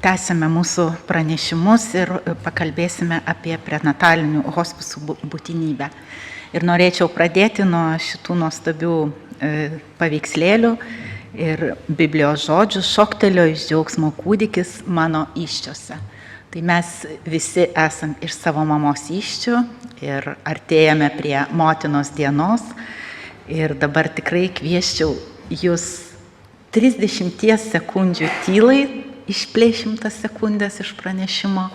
tęsime mūsų pranešimus ir pakalbėsime apie prenatalinių hospisų būtinybę. Ir norėčiau pradėti nuo šitų nuostabių paveikslėlių ir Biblijos žodžių šoktelėjo iš džiaugsmo kūdikis mano įsčiose. Tai mes visi esam iš savo mamos įsčių ir artėjame prie motinos dienos. Ir dabar tikrai kvieščiau jūs 30 sekundžių tylai, išplėšim tas sekundės iš pranešimo,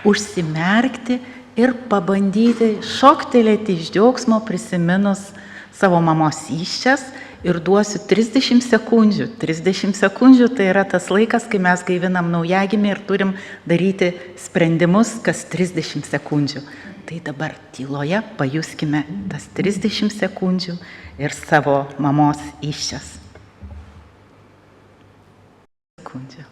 užsimerkti ir pabandyti šoktelėti iš džiaugsmo prisiminus savo mamos įsčias ir duosiu 30 sekundžių. 30 sekundžių tai yra tas laikas, kai mes gaivinam naujagimį ir turim daryti sprendimus kas 30 sekundžių. Tai dabar tyloje pajuskime tas 30 sekundžių ir savo mamos įsčias. Sekundžių.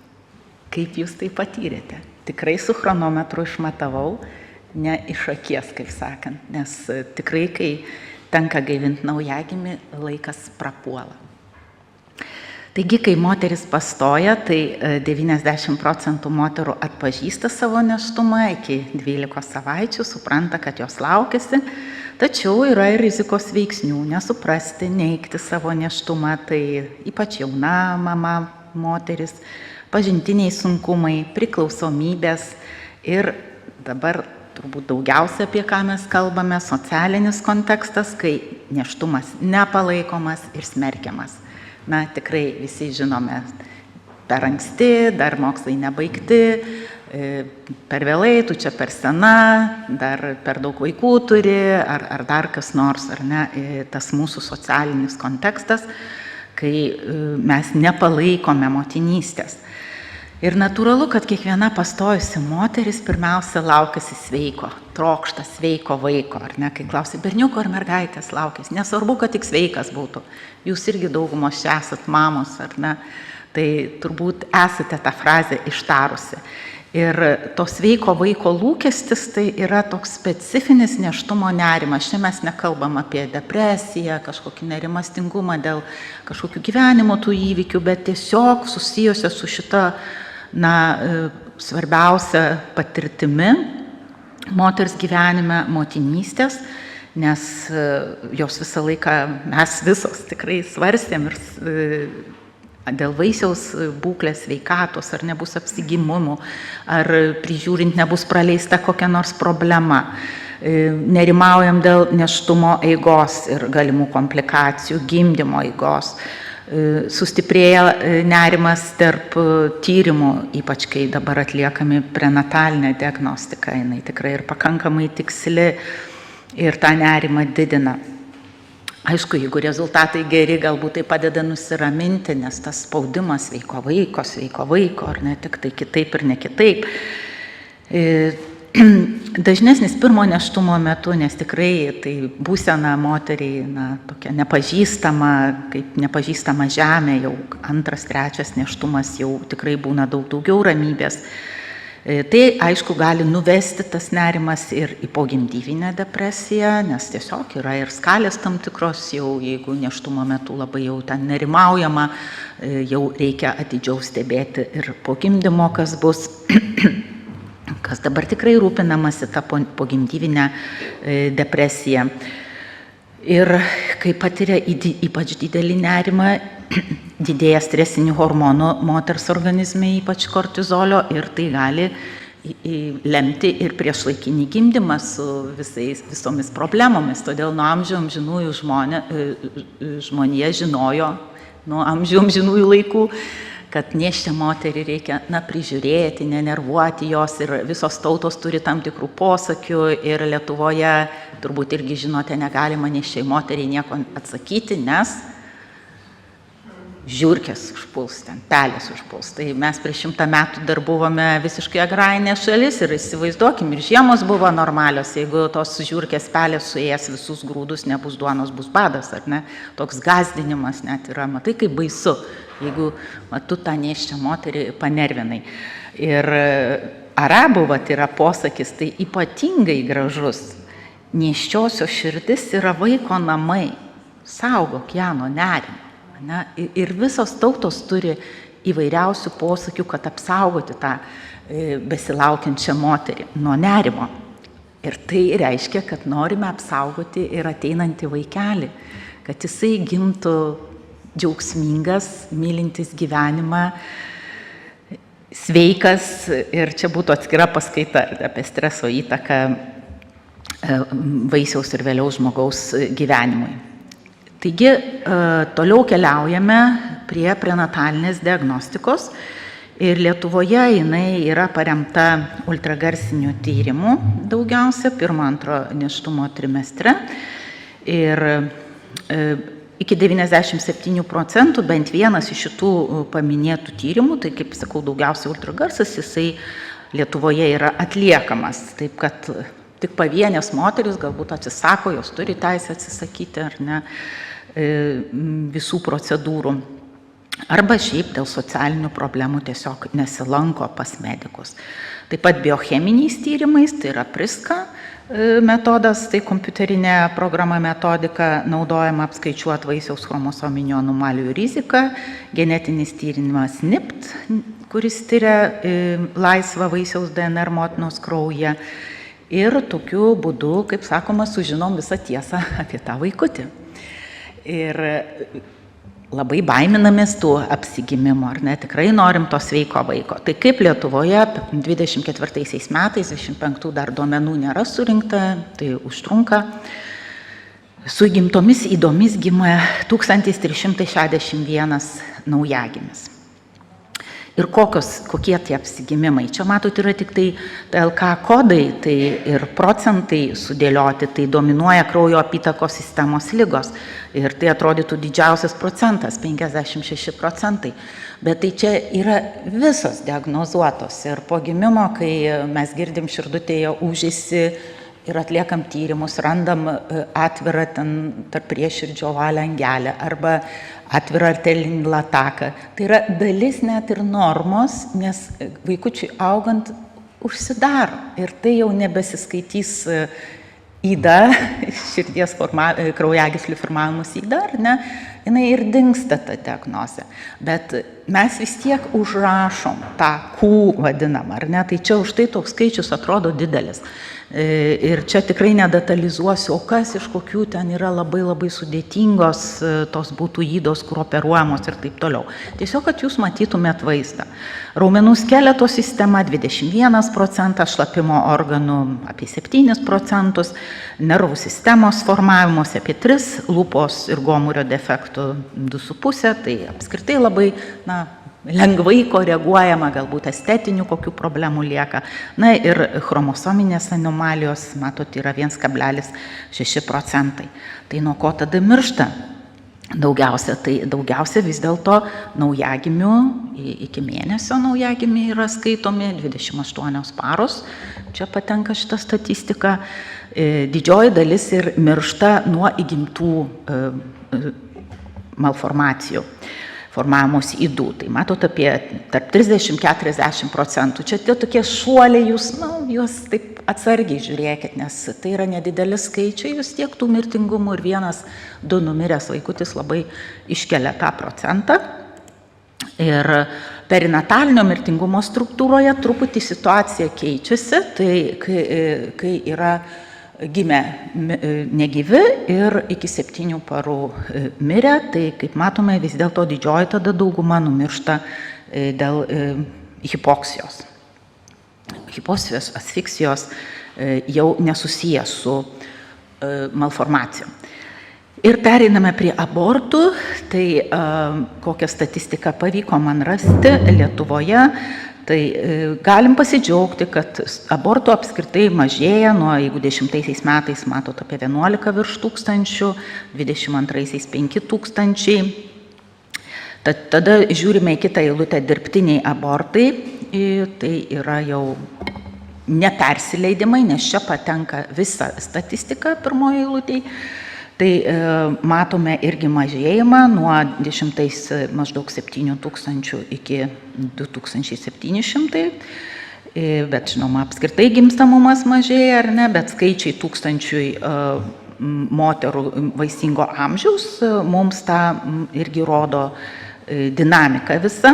Kaip jūs tai patyrėte? Tikrai su chronometru išmatavau, ne iš akies, kaip sakant, nes tikrai, kai tenka gaivinti naujagimį, laikas prapuola. Taigi, kai moteris pastoja, tai 90% moterų atpažįsta savo nėštumą iki 12 savaičių, supranta, kad jos laukiasi, tačiau yra ir rizikos veiksnių, nesuprasti, neigti savo nėštumą, tai ypač jauna mama, moteris, pažintiniai sunkumai, priklausomybės ir dabar turbūt daugiausia apie ką mes kalbame, socialinis kontekstas, kai nėštumas nepalaikomas ir smerkiamas. Na, tikrai visi žinome, per anksti, dar mokslai nebaigti, per vėlai, tu čia per sena, dar per daug vaikų turi, ar dar kas nors, ar ne, tas mūsų socialinis kontekstas, kai mes nepalaikome motinystės. Ir natūralu, kad kiekviena pastojusi moteris pirmiausia laukiasi sveiko, trokšta sveiko vaiko, ar ne, kai klausia berniuko ar mergaitės laukės, nesvarbu, kad tik sveikas būtų, jūs irgi daugumos čia esat mamos, ar ne, tai turbūt esate tą frazę ištarusi. Ir to sveiko vaiko lūkestis tai yra toks specifinis nėštumo nerimas. Čia mes nekalbam apie depresiją, kažkokį nerimastingumą dėl kažkokių gyvenimo tų įvykių, bet tiesiog susijusią su šita svarbiausia patirtimi moters gyvenime motinystės, nes jos visą laiką mes visos tikrai svarstėm ir dėl vaisiaus būklės, sveikatos, ar nebus apsigimimų, ar prižiūrint nebus praleista kokia nors problema. Nerimaujam dėl nėštumo eigos ir galimų komplikacijų, gimdymo eigos. Sustiprėja nerimas tarp tyrimų, ypač kai dabar atliekami prenatalinė diagnostika, jinai tikrai ir pakankamai tiksli ir tą nerimą didina. Aišku, jeigu rezultatai geri, galbūt tai padeda nusiraminti, nes tas spaudimas sveiko vaiko, ar ne tik tai kitaip ir ne kitaip. Dažnesnis pirmo nėštumo metu, nes tikrai tai būsena moteriai tokia nepažįstama, kaip nepažįstama žemė, jau antras, trečias nėštumas jau tikrai būna daug daugiau ramybės. Tai aišku gali nuvesti tas nerimas ir į pogimdyvinę depresiją, nes tiesiog yra ir skalės tam tikros, jau jeigu nėštumo metu labai jau ten nerimaujama, jau reikia atidžiau stebėti ir po gimdymo, kas bus. Kas dabar tikrai rūpinamasi tą pogimdyvinę depresiją. Ir kai patiria ypač didelį nerimą, didėja stresinių hormonų moters organizme, ypač kortizolio, ir tai gali lemti ir priešlaikinį gimdymą su visomis problemomis. Todėl nuo amžių amžinųjų žmonija žinojo, nuo amžių amžinųjų laikų, kad nėščią moterį reikia prižiūrėti, nenervuoti jos, ir visos tautos turi tam tikrų posakių ir Lietuvoje, turbūt irgi žinote, negalima nėščiai moteriai nieko atsakyti, nes žiurkės užpuls, ten pelės užpuls. Tai mes prieš 100 metų dar buvome visiškai agrarinė šalis ir įsivaizduokim, ir žiemos buvo normalios, jeigu tos žiurkės pelės suės visus grūdus, nebus duonos, bus badas, ar ne? Toks gąsdinimas net yra, matai, kaip baisu, jeigu tu tą nėščią moterį panervinai. Ir arabų yra posakis, tai ypatingai gražus. Nėščiosios širdis yra vaiko namai, saugok ją nuo nerimo. Ir visos tautos turi įvairiausių posakių, kad apsaugoti tą besilaukiančią moterį nuo nerimo. Ir tai reiškia, kad norime apsaugoti ir ateinantį vaikelį, kad jisai gimtų džiaugsmingas, mylintis gyvenimą, sveikas, ir čia būtų atskira paskaita apie streso įtaką vaisiaus ir vėliau žmogaus gyvenimui. Taigi, toliau keliaujame prie prenatalinės diagnostikos ir Lietuvoje jinai yra paremta ultragarsiniu tyrimu daugiausia, 1-2 nėštumo trimestre. Ir iki 97% bent vienas iš šitų paminėtų tyrimų, tai kaip sakau, daugiausia ultragarsas, jisai Lietuvoje yra atliekamas. Taip kad tik pavienės moteris galbūt atsisako, jos turi teisę atsisakyti ar ne visų procedūrų. Arba šiaip dėl socialinių problemų tiesiog nesilanko pas medikus. Taip pat biocheminiais tyrimais, tai yra PRISCA metodas, tai kompiuterinė programa metodika naudojama apskaičiuoti vaisiaus chromosominių anomalijų riziką, genetinis tyrimas NIPT, kuris tyria laisvą vaisiaus DNR motinos kraujyje. Ir tokiu būdu, kaip sakoma, sužinom visą tiesą apie tą vaikutį. Ir labai baiminamės tų apsigimimų, ar ne, tikrai norim to sveiko vaiko. Tai kaip Lietuvoje 24 metais, 25 dar duomenų nėra surinkta, tai užtrunka. Su gimtomis įdomis gimė 1361 naujagimis. Ir kokie tie apsigimimai. Čia matot, yra tik tai LK kodai, tai ir procentai sudėlioti, tai dominuoja kraujo apytakos sistemos ligos. Ir tai atrodytų didžiausias procentas, 56%. Bet tai čia yra visos diagnozuotos. Ir po gimimo, kai mes girdim širdutėje ūžėsi ir atliekam tyrimus, randam atvirą ten tarp prieširdžio valengelę arba atvirą artelinį lataką. Tai yra dalis net ir normos, nes vaikučiui augant užsidaro ir tai jau nebesiskaitys įda, širdies kraujagyslių formavimus įda, ar ne, jinai ir dingsta ta diagnozė. Bet mes vis tiek užrašom tą Q vadinamą, ar ne, tai čia už tai toks skaičius atrodo didelis. Ir čia tikrai nedetalizuosiu, o kas iš kokių ten yra labai labai sudėtingos tos būtų įdos, kur operuojamos ir taip toliau. Tiesiog, kad jūs matytumėt vaizdą. Raumenų skeleto sistema 21%, šlapimo organų apie 7%, nervų sistemos formavimuose apie 3%, lūpos ir gomurio defektų 2,5%, tai apskritai labai, lengvai koreguojama, galbūt estetinių kokių problemų lieka. Na ir chromosominės anomalijos, matot, yra 1,6%. Tai nuo ko tada miršta? Daugiausia vis dėlto naujagimių, iki mėnesio naujagimiai yra skaitomi 28 paros, čia patenka šita statistika. Didžioji dalis ir miršta nuo įgimtų malformacijų. Formavimos įdų. Tai matot apie tarp 30–40%. Čia tie tokie šuoliai, jūs juos taip atsargiai žiūrėkit, nes tai yra nedideli skaičiai, vis tiek tų mirtingumų ir 1–2 numiręs vaikutis labai iškelia tą procentą. Ir perinatalinio mirtingumo struktūroje truputį situacija keičiasi, tai kai yra gimė negyvi ir iki 7 parų mirė, tai kaip matome vis dėlto didžioji tada dauguma numiršta dėl hipoksijos. Hipoksijos, asfiksijos jau nesusijęs su malformacijom. Ir pereiname prie abortų, tai kokią statistiką pavyko man rasti Lietuvoje. Tai galim pasidžiaugti, kad abortų apskritai mažėja, jeigu 10 metais matot apie 11 virš tūkstančių, 22 5 tūkstančiai. Tada žiūrime į kitą eilutę dirbtiniai abortai, tai yra jau nepersileidimai, nes čia patenka visa statistika pirmoje eilutėje. Tai matome irgi mažėjimą nuo 10 maždaug 7 tūkstančių iki 2700, bet žinoma, apskritai gimstamumas mažėja ar ne, bet skaičiai tūkstančiui moterų vaisingo amžiaus mums tą irgi rodo dinamiką visą.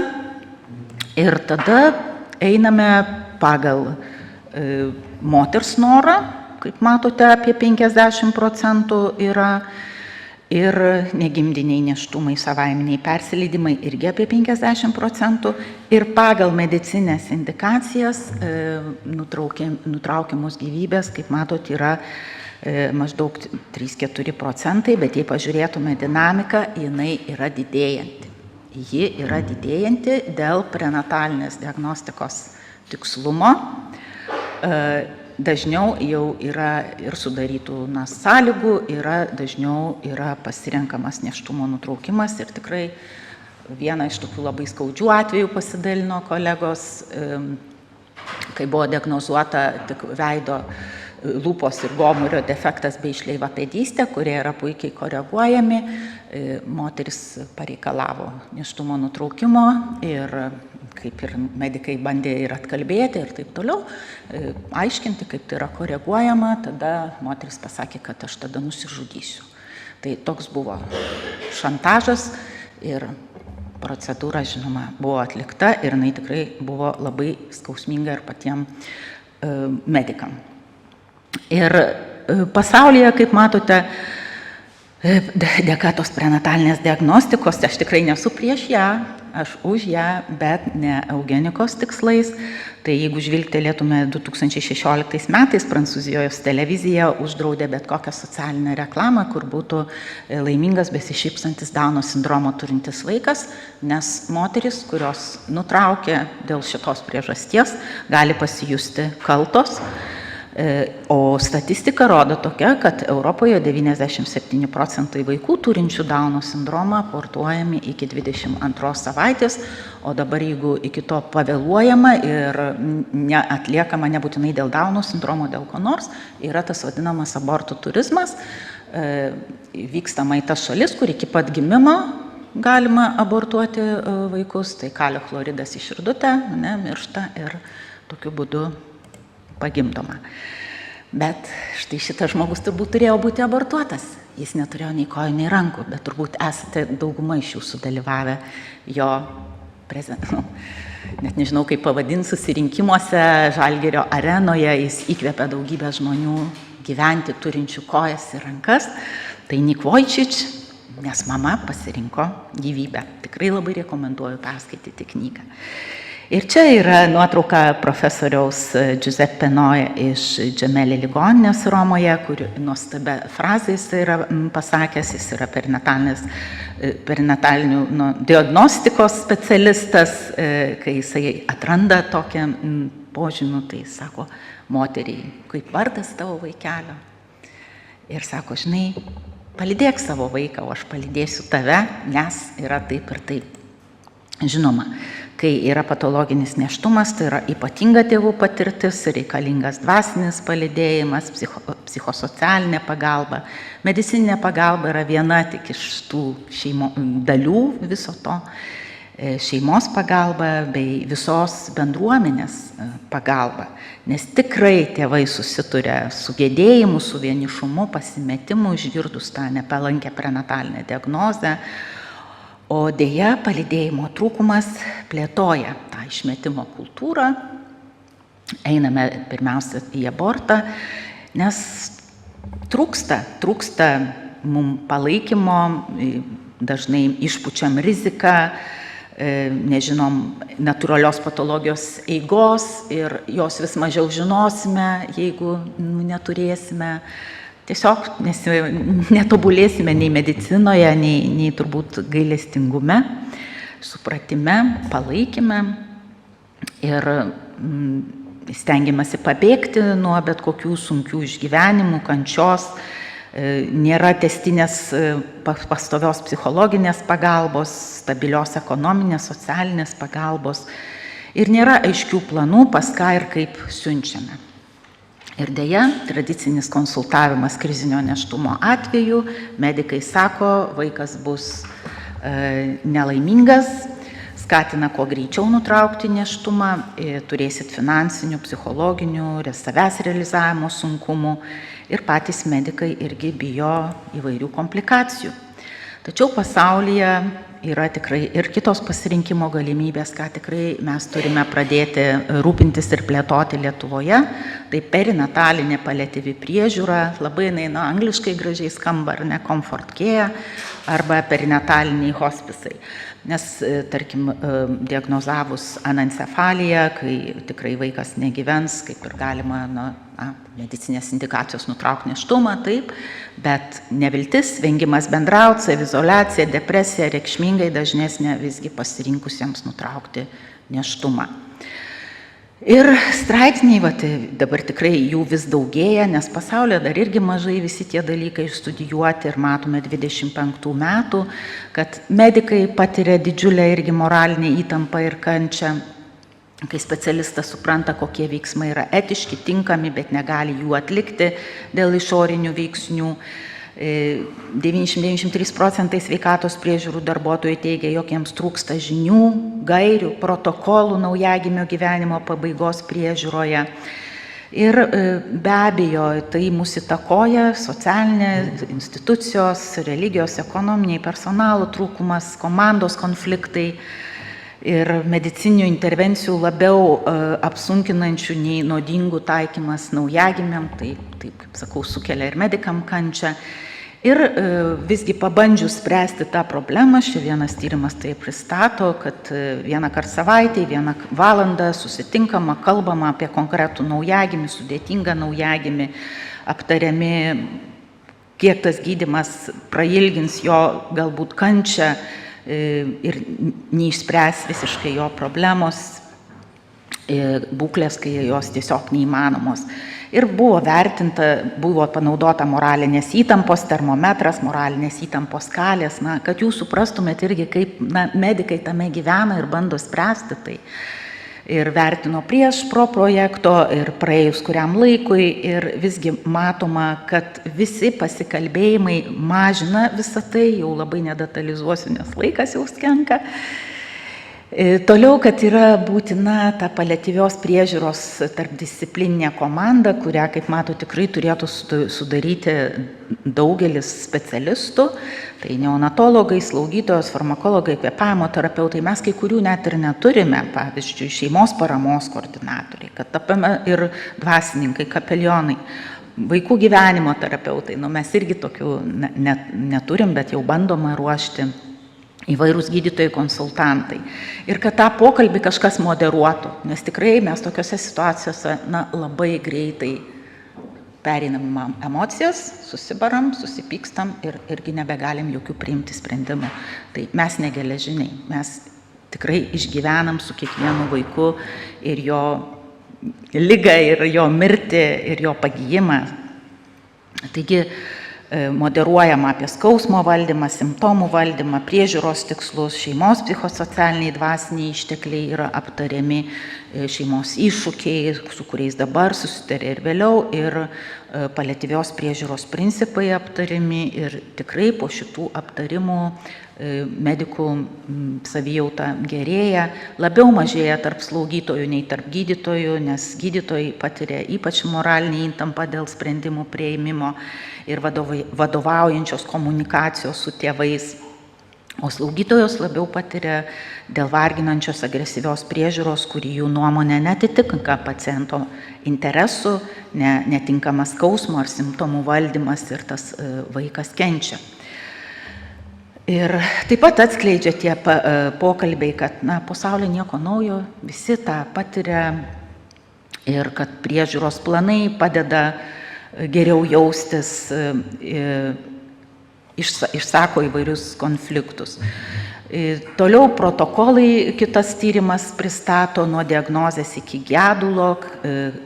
Ir tada einame pagal moters norą, kaip matote, apie 50% yra, ir negimdiniai nėštumai, savaiminiai persileidimai irgi apie 50%, ir pagal medicinės indikacijas nutraukiamos gyvybės, kaip matot, yra maždaug 3-4%, bet jei pažiūrėtume dinamiką, jinai yra didėjanti. Ji yra didėjanti dėl prenatalinės diagnostikos tikslumo. Dažniau jau yra ir sudarytų sąlygų, dažniau yra pasirenkamas nėštumo nutraukimas, ir tikrai vieną iš tokių labai skaudžių atvejų pasidalino kolegos, kai buvo diagnozuota tik veido, lūpos ir gomurio defektas bei šleivapėdystė, kurie yra puikiai koreguojami. Moteris pareikalavo nėštumo nutraukimo, ir kaip ir medikai bandė ir atkalbėti ir taip toliau, aiškinti, kaip tai yra koreguojama, tada moteris pasakė, kad aš tada nusižudysiu. Tai toks buvo šantažas, ir procedūra, žinoma, buvo atlikta, ir jinai tikrai buvo labai skausminga ir patiems medikam. Ir pasaulyje, kaip matote, dėka tos prenatalinės diagnostikos, aš tikrai nesu prieš ją, aš už ją, bet ne eugenikos tikslais. Tai jeigu žvilgtelėtume 2016 metais, Prancūzijos televizija uždraudė bet kokią socialinę reklamą, kur būtų laimingas besišypsantis Dauno sindromo turintis vaikas, nes moterys, kurios nutraukė dėl šitos priežasties, gali pasijusti kaltos. O statistika rodo tokia, kad Europoje 97% vaikų turinčių Dauno sindromą abortuojami iki 22 savaitės, o dabar jeigu iki to pavėluojama ir neatliekama nebūtinai dėl Dauno sindromo, dėl ko nors, yra tas vadinamas abortų turizmas, vykstama į tas šalis, kur iki pat gimimo galima abortuoti vaikus, tai kalio chloridas į širdutę, miršta ir tokiu būdu pagimdoma. Bet štai šitas žmogus turbūt turėjo būti abortuotas. Jis neturėjo nei kojų, nei rankų, bet turbūt esate dauguma iš jūsų dalyvavę jo net nežinau, kaip pavadinti, susirinkimuose Žalgirio arenoje. Jis įkvėpė daugybę žmonių gyventi turinčių kojas ir rankas. Tai Nik Vojčič, nes mama pasirinko gyvybę. Tikrai labai rekomenduoju perskaityti knygą. Ir čia yra nuotrauka profesoriaus Giuseppe Noja iš Gemelli ligoninės Romoje, kur nuostabia frazė jis yra pasakęs, jis yra perinatalinių diagnostikos specialistas, kai jisai atranda tokią požymių, tai sako moteriai, kaip vardas tavo vaikelio. Ir sako, žinai, palydėk savo vaiką, o aš palydėsiu tave, nes yra taip ir taip. Žinoma, kai yra patologinis nėštumas, tai yra ypatinga tėvų patirtis, reikalingas dvasinis palydėjimas, psichosocialinė pagalba. Medicininė pagalba yra viena tik iš tų dalių viso to. Šeimos pagalba bei visos bendruomenės pagalba. Nes tikrai tėvai susituria su gedėjimu, su vienišumu, pasimetimu, išgirdus tą nepalankę prenatalinę diagnozę. O deja, palydėjimo trūkumas plėtoja tą išmetimo kultūrą. Einame pirmiausia į abortą, nes trūksta mums palaikymo, dažnai išpučiam riziką, nežinom natūralios patologijos eigos ir jos vis mažiau žinosime, jeigu neturėsime. Tiesiog netobulėsime nei medicinoje, nei turbūt gailestingume, supratime, palaikyme ir stengiamasi pabėgti nuo bet kokių sunkių išgyvenimų, kančios. Nėra testinės pastovios psichologinės pagalbos, stabilios ekonominės, socialinės pagalbos ir nėra aiškių planų, pas ką ir kaip siunčiame. Ir deja, tradicinis konsultavimas krizinio nėštumo atveju, medikai sako, vaikas bus nelaimingas, skatina kuo greičiau nutraukti nėštumą, turėsit finansinių, psichologinių, savęs realizavimo sunkumų ir patys medikai irgi bijo įvairių komplikacijų. Tačiau pasaulyje yra tikrai ir kitos pasirinkimo galimybės, ką tikrai mes turime pradėti rūpintis ir plėtoti Lietuvoje. Tai perinatalinė paliatyvi priežiūra, labai angliškai gražiai skamba, ar ne, comfort care, arba perinataliniai hospisai. Nes, tarkim, diagnozavus anencefaliją, kai tikrai vaikas negyvens, kaip ir galima medicinės indikacijos nutraukti nėštumą, taip, bet neviltis, vengimas bendrauti, savizoliacija, depresija reikšmingai dažnesnė visgi pasirinkusiems nutraukti nėštumą. Ir straipsniai, dabar tikrai jų vis daugėja, nes pasaulyje dar irgi mažai visi tie dalykai studijuoti ir matome 25 metų, kad medikai patiria didžiulę irgi moralinę įtampą ir kančią, kai specialistas supranta, kokie veiksmai yra etiški, tinkami, bet negali jų atlikti dėl išorinių veiksnių. 93% sveikatos priežiūrų darbuotojų teigia, jog jiems trūksta žinių, gairių, protokolų naujagimio gyvenimo pabaigos priežiūroje. Ir be abejo, tai mūsų įtakoja socialinės institucijos, religijos, ekonominiai, personalo trūkumas, komandos konfliktai ir medicininių intervencijų labiau apsunkinančių nei naudingų taikymas naujagimiam, tai, kaip sakau, sukelia ir medikam kančią. Ir visgi pabandžius spręsti tą problemą, vienas tyrimas tai pristato, kad vieną kartą savaitėje, 1 valandą susitinkama, kalbama apie konkretų naujagimį, sudėtingą naujagimį, aptariami, kiek tas gydymas prailgins jo galbūt kančią ir neišspręs visiškai jo problemos, būklės, kai jos tiesiog neįmanomos. Ir buvo vertinta, buvo panaudota moralinės įtampos termometras, moralinės įtampos skalės, kad jūs suprastumėt irgi, kaip medikai tame gyvena ir bando spręsti tai. Ir vertino prieš pro projekto ir praėjus kuriam laikui ir visgi matoma, kad visi pasikalbėjimai mažina visą tai, jau labai nedetalizuosiu, nes laikas jau skenka. Toliau, kad yra būtina ta paliatyvios priežiūros tarpdisciplininė komanda, kurią, kaip mato, tikrai turėtų sudaryti daugelis specialistų, tai neonatologai, slaugytojos, farmakologai, kvėpavimo terapeutai, mes kai kurių net ir neturime, pavyzdžiui, šeimos paramos koordinatoriai, kad tapame ir dvasininkai, kapelionai, vaikų gyvenimo terapeutai, mes irgi tokių neturim, bet jau bandoma ruošti įvairūs gydytojai, konsultantai. Ir kad tą pokalbį kažkas moderuotų, nes tikrai mes tokiose situacijose labai greitai pereinam emocijas, susibaram, susipykstam ir irgi nebegalim jokių priimti sprendimų. Tai mes negeležiniai, mes tikrai išgyvenam su kiekvienu vaiku ir jo ligą, ir jo mirtį, ir jo pagijimą. Taigi, moderuojama apie skausmo valdymą, simptomų valdymą, priežiūros tikslus, šeimos psichosocialiniai dvasiniai ištekliai yra aptariami, šeimos iššūkiai, su kuriais dabar susitarė ir vėliau, ir paliatyvios priežiūros principai aptariami ir tikrai po šitų aptarimų medikų savijauta gerėja, labiau mažėja tarp slaugytojų nei tarp gydytojų, nes gydytojai patiria ypač moralinį įtampą dėl sprendimų priėmimo ir vadovaujančios komunikacijos su tėvais, o slaugytojos labiau patiria dėl varginančios agresyvios priežiūros, kuri jų nuomonė netitinka paciento interesų, netinkamas skausmo ar simptomų valdymas ir tas vaikas kenčia. Ir taip pat atskleidžia tie pokalbiai, kad pasaulyje nieko naujo, visi tą patiria ir kad priežiūros planai padeda geriau jaustis, išsako įvairius konfliktus. Toliau protokolai kitas tyrimas pristato nuo diagnozės iki gedulo,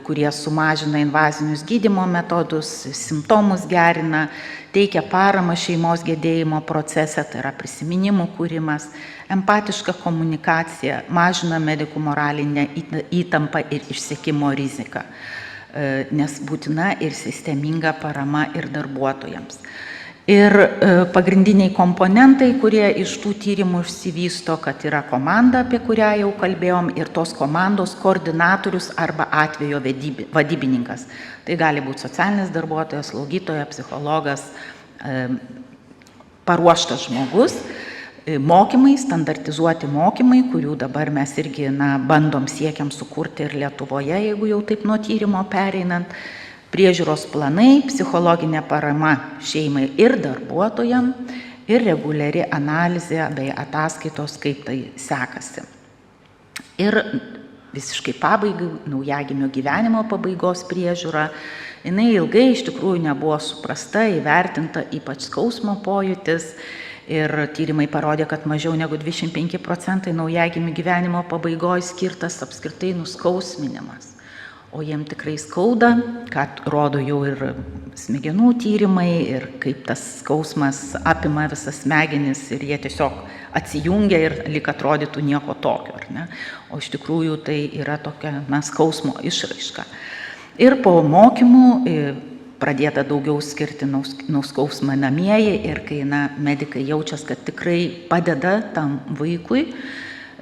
kurie sumažina invazinius gydymo metodus, simptomus gerina, teikia paramą šeimos gedėjimo procese, tai yra prisiminimų kūrimas, empatiška komunikacija, mažina medikų moralinę įtampą ir išsekimo riziką, nes būtina ir sisteminga parama ir darbuotojams. Ir pagrindiniai komponentai, kurie iš tų tyrimų išsivysto, kad yra komanda, apie kurią jau kalbėjom, ir tos komandos koordinatorius arba atvejo vadybininkas. Tai gali būti socialinis darbuotojas, slaugytoja, psichologas, paruoštas žmogus. Mokymai, standartizuoti mokymai, kurių dabar mes irgi bandom siekiam sukurti ir Lietuvoje, jeigu jau taip nuo tyrimo pereinant, priežiūros planai, psichologinė parama šeimai ir darbuotojam ir reguliari analizė bei ataskaitos, kaip tai sekasi. Ir visiškai pabaigai, naujagimio gyvenimo pabaigos priežiūra, jinai ilgai iš tikrųjų nebuvo suprasta, įvertinta, ypač skausmo pojūtis. Ir tyrimai parodė, kad mažiau negu 25% naujagimių gyvenimo pabaigoje skirtas apskritai nuskausminimas. O jiem tikrai skauda, kad rodo jau ir smegenų tyrimai, ir kaip tas skausmas apima visas smegenis ir jie tiesiog atsijungia ir lyg atrodytų nieko tokio, ar ne? O iš tikrųjų tai yra tokia skausmo išraiška. Ir po mokymų pradėta daugiau skirti nuskausminamieji ir kai medikai jaučias, kad tikrai padeda tam vaikui,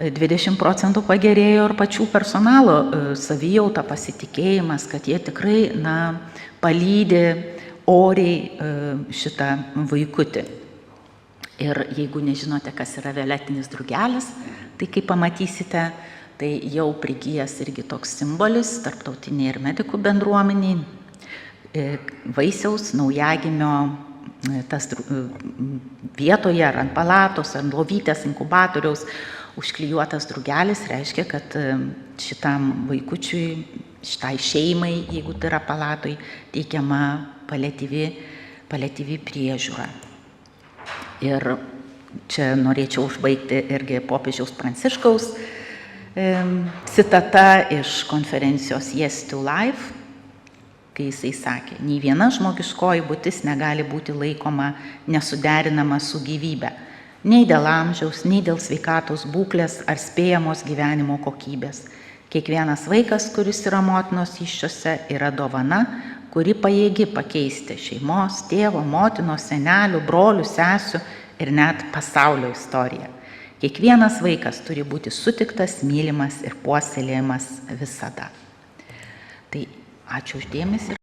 20% pagerėjo ir pačių personalo savijauta, pasitikėjimas, kad jie tikrai palydi oriai šitą vaikutį. Ir jeigu nežinote, kas yra violetinis drugelis, tai kaip pamatysite, tai jau prigijęs irgi toks simbolis tarptautiniai ir medikų bendruomeniai. Vaisiaus naujagimio tas vietoje ar ant palatos, ant lovytės, inkubatoriaus užklijuotas drugelis reiškia, kad šitam vaikučiui, šitai šeimai, jeigu tai yra palatoj, teikiama paliatyvi priežiūra. Ir čia norėčiau užbaigti irgi popiežiaus Pranciškaus citata iš konferencijos Yes to Life, kai jisai sakė, nei viena žmogiškoji būtis negali būti laikoma nesuderinama su gyvybe, nei dėl amžiaus, nei dėl sveikatos būklės ar spėjamos gyvenimo kokybės. Kiekvienas vaikas, kuris yra motinos įsčiose, yra dovana, kuri pajėgi pakeisti šeimos, tėvo, motinos, senelių, brolių, sesių ir net pasaulio istoriją. Kiekvienas vaikas turi būti sutiktas, mylimas ir puoselėjamas visada. Tai ačiū uždėmesį.